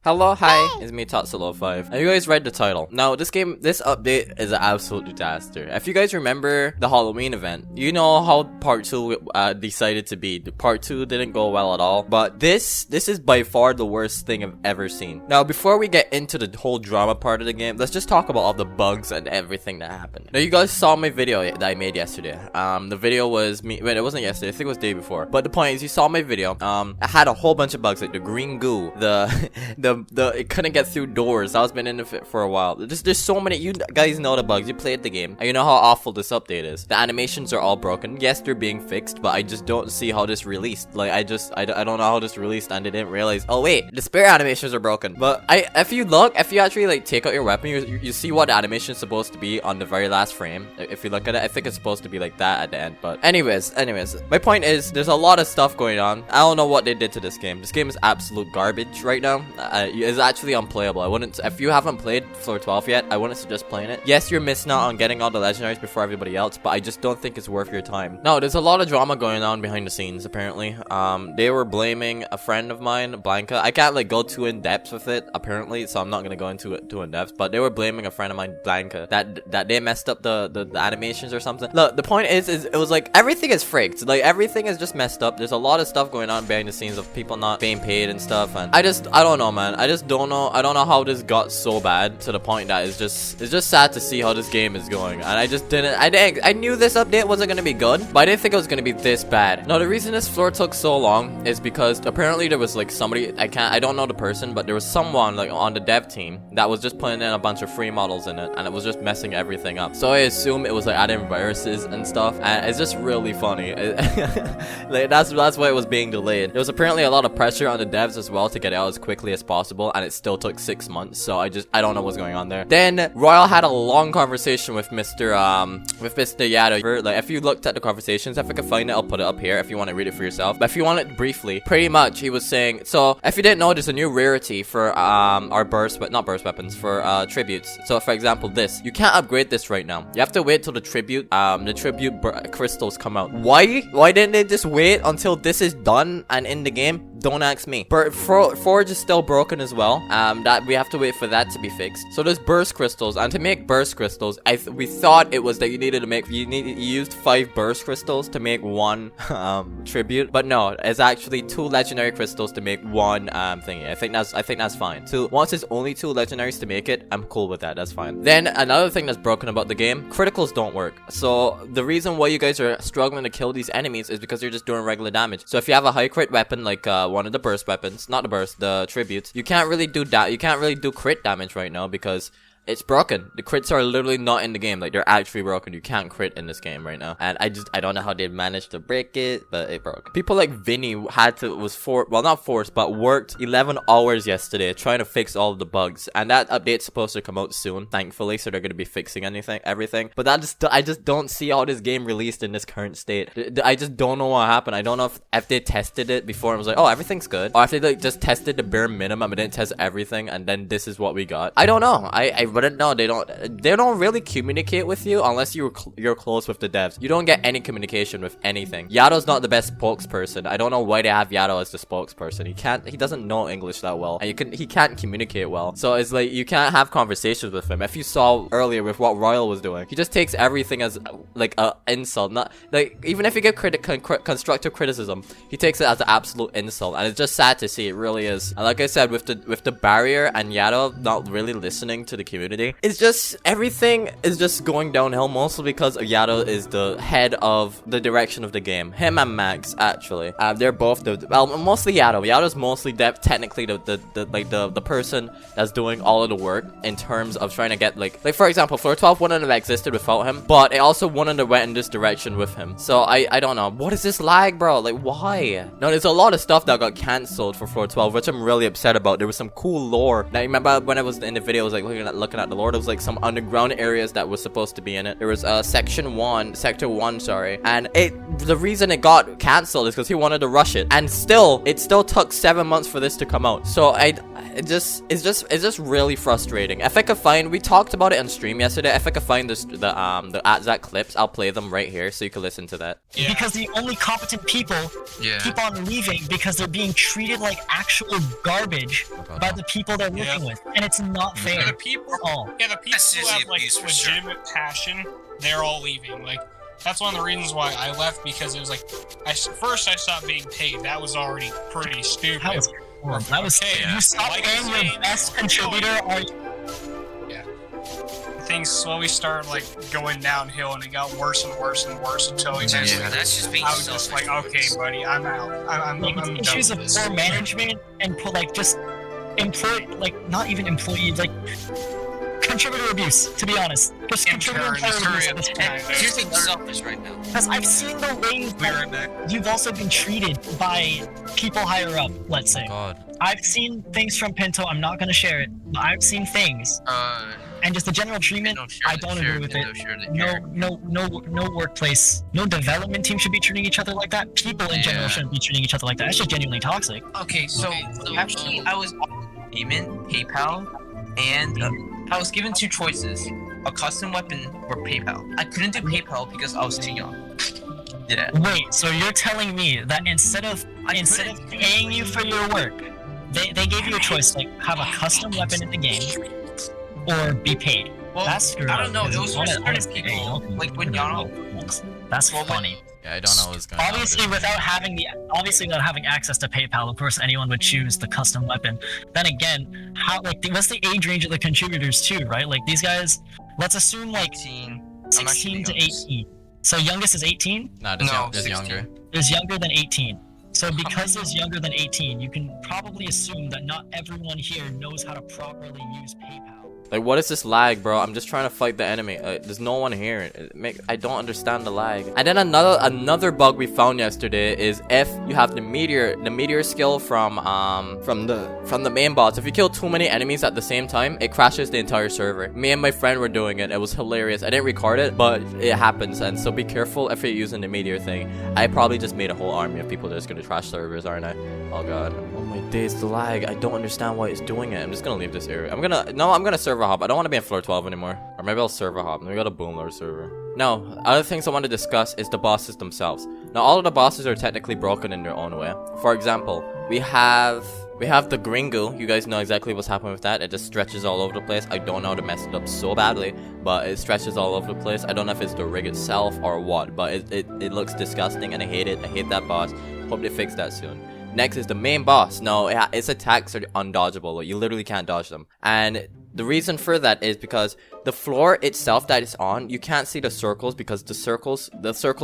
Hello, hi, it's me, toxiclowfive. Have you guys read the title? Now, this update is an absolute disaster. If you guys remember the Halloween event, you know how part 2 decided to be. The part 2 didn't go well at all, but this is by far the worst thing I've ever seen. Now, before we get into the whole drama part of the game, let's just talk about all the bugs and everything that happened. Now, you guys saw my video that I made yesterday. The video was me, wait, it wasn't yesterday, I think it was the day before. But the point is, you saw my video. I had a whole bunch of bugs, like the green goo, it couldn't get through doors. I was been in it for a while. There's so many. You guys know the bugs. You played the game, and you know how awful this update is. The animations are all broken. Yes, they're being fixed, but I just don't see how this released. Like I don't know how this released, and I didn't realize. Oh wait, the spear animations are broken. But if you actually like take out your weapon, you see what the animation is supposed to be on the very last frame. If you look at it, I think it's supposed to be like that at the end. But anyways, my point is, there's a lot of stuff going on. I don't know what they did to this game. This game is absolute garbage right now. It's actually unplayable. I wouldn't, if you haven't played Floor 12 yet, I wouldn't suggest playing it. Yes, you're missing out on getting all the legendaries before everybody else, but I just don't think it's worth your time. No, there's a lot of drama going on behind the scenes, apparently. They were blaming a friend of mine, Blanca. I can't like go too in depth with it, apparently, so I'm not gonna go into it too in depth, but they were blaming a friend of mine, Blanca, that they messed up the animations or something. Look, the point is it was like everything is fricked. Like everything is just messed up. There's a lot of stuff going on behind the scenes of people not being paid and stuff, and I don't know, man. I don't know how this got so bad to the point that it's just sad to see how this game is going. And I knew this update wasn't gonna be good, but I didn't think it was gonna be this bad. Now, the reason this floor took so long is because apparently there was like somebody, I don't know the person, but there was someone like on the dev team that was just putting in a bunch of free models in it, and it was just messing everything up. So I assume it was like adding viruses and stuff, and it's just really funny. Like that's why it was being delayed. There was apparently a lot of pressure on the devs as well to get it out as quickly as possible, and it still took 6 months. So I don't know what's going on there. Then Royal had a long conversation with Mr. Yado. Like if you looked at the conversations, if I can find it, I'll put it up here if you want to read it for yourself. But if you want it briefly, pretty much he was saying, so if you didn't know, there's a new rarity for our not burst weapons, for tributes. So for example, this, you can't upgrade this right now. You have to wait till the tribute crystals come out. Why didn't they just wait until this is done and in the game? Don't ask me. Forge is still broken as well. That we have to wait for that to be fixed. So there's burst crystals, and to make burst crystals, we thought it was that you used 5 burst crystals to make 1 tribute, but no, it's actually 2 legendary crystals to make 1 thingy. I think that's fine. So once it's only 2 legendaries to make it, I'm cool with that. That's fine. Then another thing that's broken about the game, criticals don't work. So the reason why you guys are struggling to kill these enemies is because they're just doing regular damage. So if you have a high crit weapon like one of the burst weapons, not the burst, the tributes, you can't really do that. You can't really do crit damage right now because it's broken. The crits are literally not in the game. Like, they're actually broken. You can't crit in this game right now. And I don't know how they managed to break it, but it broke. People like Vinny not forced, but worked 11 hours yesterday trying to fix all of the bugs. And that update's supposed to come out soon, thankfully, so they're going to be fixing everything. But I just don't see how this game released in this current state. I just don't know what happened. I don't know if they tested it before and was like, oh, everything's good. Or if they like just tested the bare minimum and didn't test everything, and then this is what we got. I don't know. I wouldn't know. They don't really communicate with you unless you're close with the devs. You don't get any communication with anything. Yado's not the best spokesperson. I don't know why they have Yado as the spokesperson. He doesn't know English that well, and he can't communicate well. So it's like you can't have conversations with him. If you saw earlier with what Royal was doing, he just takes everything as like a insult. Not like, even if you get constructive criticism, he takes it as an absolute insult, and it's just sad to see. It really is. And like I said, with the barrier and Yado not really listening to the community, it's just, everything is just going downhill, mostly because Yado is the head of the direction of the game. Him and Max, actually. They're both mostly Yado. Yado's mostly technically the person that's doing all of the work in terms of trying to get, like for example, Floor 12 wouldn't have existed without him, but it also wouldn't have went in this direction with him. So I don't know. What is this lag, bro? Like, why? No, there's a lot of stuff that got cancelled for Floor 12, which I'm really upset about. There was some cool lore. Now, remember when I was in the video, I was like looking looking at the lore, there was like some underground areas that was supposed to be in it. There was sector 1, sorry, and the reason it got cancelled is because he wanted to rush it, and it still took 7 months for this to come out. So it's just really frustrating. If I could find, we talked about it on stream yesterday. If I could find the Atzak clips, I'll play them right here so you can listen to that. Yeah. Because the only competent people keep on leaving because they're being treated like actual garbage by the people they're working with, and it's not fair. Yeah, the people who have like legitimate passion, they're all leaving. Like, that's one of the reasons why I left, because it was like, first I stopped being paid. That was already pretty stupid. That was okay. You stopped paying your best contributor. Things slowly started like going downhill, and it got worse and worse and worse until eventually that's just being I was just like, okay, buddy, I'm out. I'm done issues with of this. poor management and like just not even employees, like contributor abuse. To be honest, just contributor abuse. You're being selfish right now. Because I've seen the ways that you've also been treated by people higher up. Let's say. I've seen things from Pinto. I'm not gonna share it, but I've seen things. And just the general treatment, I don't agree with it. No workplace, no development team should be treating each other like that. People in general shouldn't be treating each other like that. That's just genuinely toxic. Okay, so actually, I was payment, PayPal, and I was given 2 choices: a custom weapon or PayPal. I couldn't do PayPal because I was too young. Yeah. Wait, so you're telling me that instead of paying you for your work, they gave you a choice, like have a custom weapon in the game or be paid? Well, that's I don't know. It was for certain people, like when y'all. That's funny. Yeah, I don't know what's going on. Obviously, without having access to PayPal, of course, anyone would choose the custom weapon. Then again, what's the age range of the contributors too, right? Like these guys, let's assume like 16 to 18. So youngest is 18? No, there's younger. There's younger than 18. So because there's younger than 18, you can probably assume that not everyone here knows how to properly use PayPal. Like, what is this lag, bro? I'm just trying to fight the enemy. There's no one here. I don't understand the lag. And then another bug we found yesterday is if you have the meteor skill from the main boss. If you kill too many enemies at the same time, it crashes the entire server. Me and my friend were doing it. It was hilarious. I didn't record it, but it happens. And so be careful if you're using the meteor thing. I probably just made a whole army of people that's gonna trash servers, aren't I? Oh god. Oh my days, the lag. I don't understand why it's doing it. I'm just gonna leave this area. I'm gonna server hop. I don't want to be in floor 12 anymore. Or maybe I'll server hop. Maybe I'll go to Boomlord server. Now, other things I want to discuss is the bosses themselves. Now, all of the bosses are technically broken in their own way. For example, we have the Gringo. You guys know exactly what's happening with that. It just stretches all over the place. I don't know how to mess it up so badly, but it stretches all over the place. I don't know if it's the rig itself or what, but it looks disgusting and I hate it. I hate that boss. Hope they fix that soon. Next is the main boss. No, its attacks are undodgeable. Like, you literally can't dodge them. And the reason for that is because the floor itself that it's on, you can't see the circles because the circle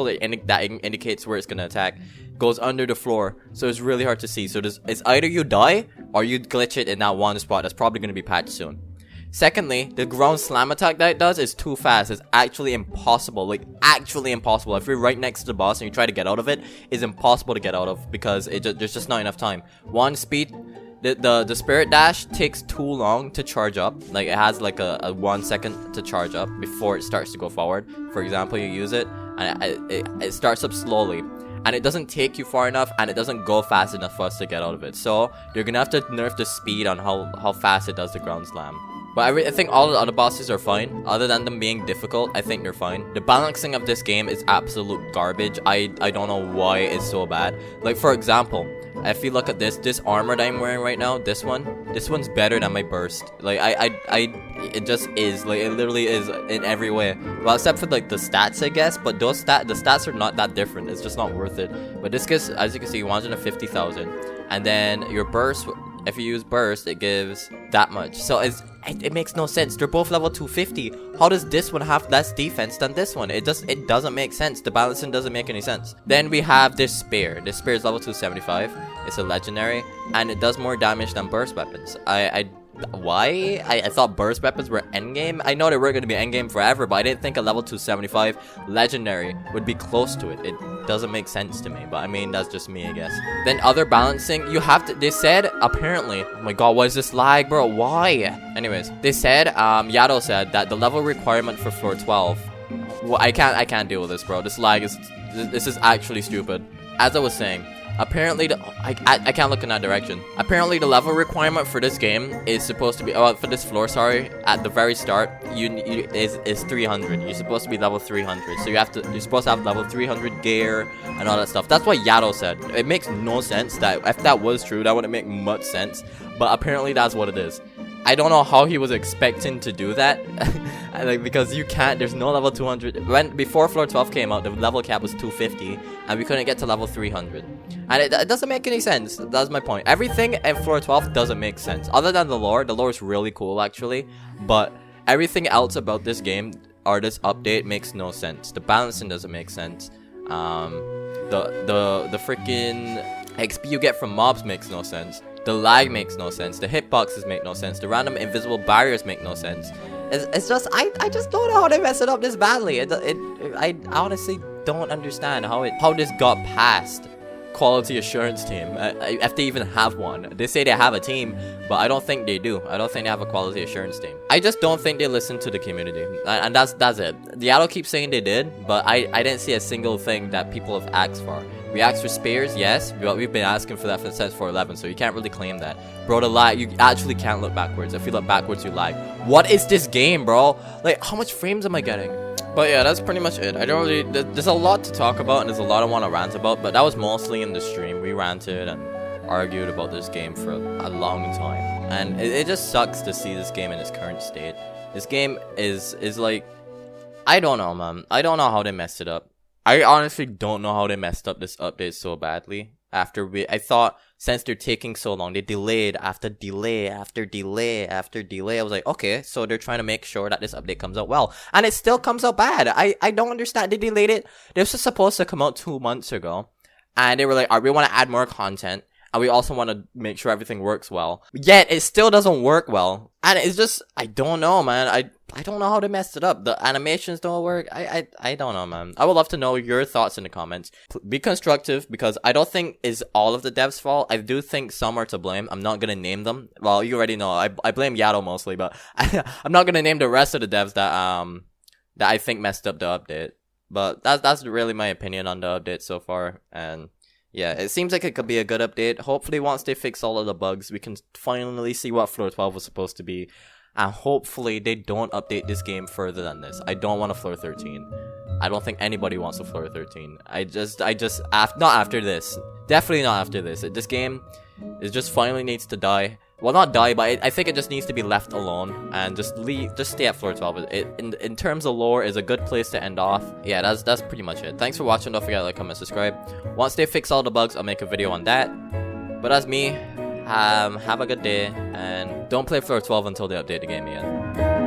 that indicates where it's gonna attack goes under the floor, so it's really hard to see. So it's either you die or you glitch it in that one spot. That's probably gonna be patched soon. Secondly, the ground slam attack that it does is too fast. It's actually impossible. Like, actually impossible. If you're right next to the boss and you try to get out of it, it's impossible to get out of because there's just not enough time. One, speed. The spirit dash takes too long to charge up. Like, it has like a 1 second to charge up before it starts to go forward. For example, you use it and it starts up slowly. And it doesn't take you far enough, and it doesn't go fast enough for us to get out of it. So, you're gonna have to nerf the speed on how fast it does the ground slam. But I think all the other bosses are fine. Other than them being difficult, I think they're fine. The balancing of this game is absolute garbage. I don't know why it's so bad. Like, for example, if you look at this armor that I'm wearing right now, this one's better than my burst. Like, it just is. Like, it literally is in every way. Well, except for like the stats, I guess. But the stats are not that different. It's just not worth it. But this gives, as you can see, 150,000. And then your burst, if you use burst, it gives that much. So it makes no sense. They're both level 250. How does this one have less defense than this one? It doesn't make sense. The balancing doesn't make any sense. Then we have this spear. This spear is level 275. It's a legendary, and it does more damage than burst weapons. why? I thought burst weapons were endgame. I know they were going to be endgame forever, but I didn't think a level 275 legendary would be close to it. It doesn't make sense to me, but I mean, that's just me, I guess. Then other balancing, you have to, they said, apparently, oh my god, what is this lag, bro? Why? Anyways, they said, Yato said that the level requirement for floor 12, well, I can't deal with this, bro. This lag is, this is actually stupid. As I was saying, apparently, I can't look in that direction. Apparently, the level requirement for this game is supposed to be, for this floor, sorry, at the very start, is 300. You're supposed to be level 300. So you're supposed to have level 300 gear and all that stuff. That's what Yato said. It makes no sense. That if that was true, that wouldn't make much sense. But apparently, that's what it is. I don't know how he was expecting to do that, like, because you can't, there's no level 200, before floor 12 came out, the level cap was 250, and we couldn't get to level 300, and it doesn't make any sense. That's my point. Everything in floor 12 doesn't make sense, other than the lore is really cool, actually, but everything else about this game, or this update, makes no sense. The balancing doesn't make sense, the freaking XP you get from mobs makes no sense. The lag makes no sense. The hitboxes make no sense. The random invisible barriers make no sense. It's just, I just don't know how they mess it up this badly. I honestly don't understand how this got past quality assurance team, if they even have one. They say they have a team, but I don't think they do. I don't think they have a quality assurance team. I just don't think they listen to the community, and that's it. Yato keeps saying they did, but I didn't see a single thing that people have asked for. We asked for spares, yes, but we've been asking for that since 4.11, so you can't really claim that. Bro, the lag, you actually can't look backwards. If you look backwards, you lag. What is this game, bro? Like, how much frames am I getting? But yeah, that's pretty much it. I don't really, there's a lot to talk about, and there's a lot I want to rant about, but that was mostly in the stream. We ranted and argued about this game for a long time, and it just sucks to see this game in its current state. This game is like, I don't know, man. I don't know how they messed it up. I honestly don't know how they messed up this update so badly. I thought since they're taking so long, they delayed after delay after delay after delay. I was like, okay, so they're trying to make sure that this update comes out well, and it still comes out bad. I don't understand. They delayed it. This was supposed to come out 2 months ago, and they were like, all right, we want to add more content, and we also want to make sure everything works well. Yet it still doesn't work well, and it's just, I don't know, man. I don't know how they messed it up. The animations don't work. I don't know, man. I would love to know your thoughts in the comments. Be constructive, because I don't think it's all of the devs' fault. I do think some are to blame. I'm not gonna name them. Well, you already know. I blame Yato mostly, but I'm not gonna name the rest of the devs that I think messed up the update. But that's really my opinion on the update so far. And yeah, it seems like it could be a good update. Hopefully, once they fix all of the bugs, we can finally see what Floor 12 was supposed to be. And hopefully, they don't update this game further than this. I don't want a Floor 13. I don't think anybody wants a Floor 13. Not after this. Definitely not after this. This game just finally needs to die. Well, not die, but I think it just needs to be left alone and just stay at Floor 12. In terms of lore, is a good place to end off. Yeah, that's pretty much it. Thanks for watching. Don't forget to like, comment, subscribe. Once they fix all the bugs, I'll make a video on that. But that's me. Have a good day, and don't play Floor 12 until they update the game again.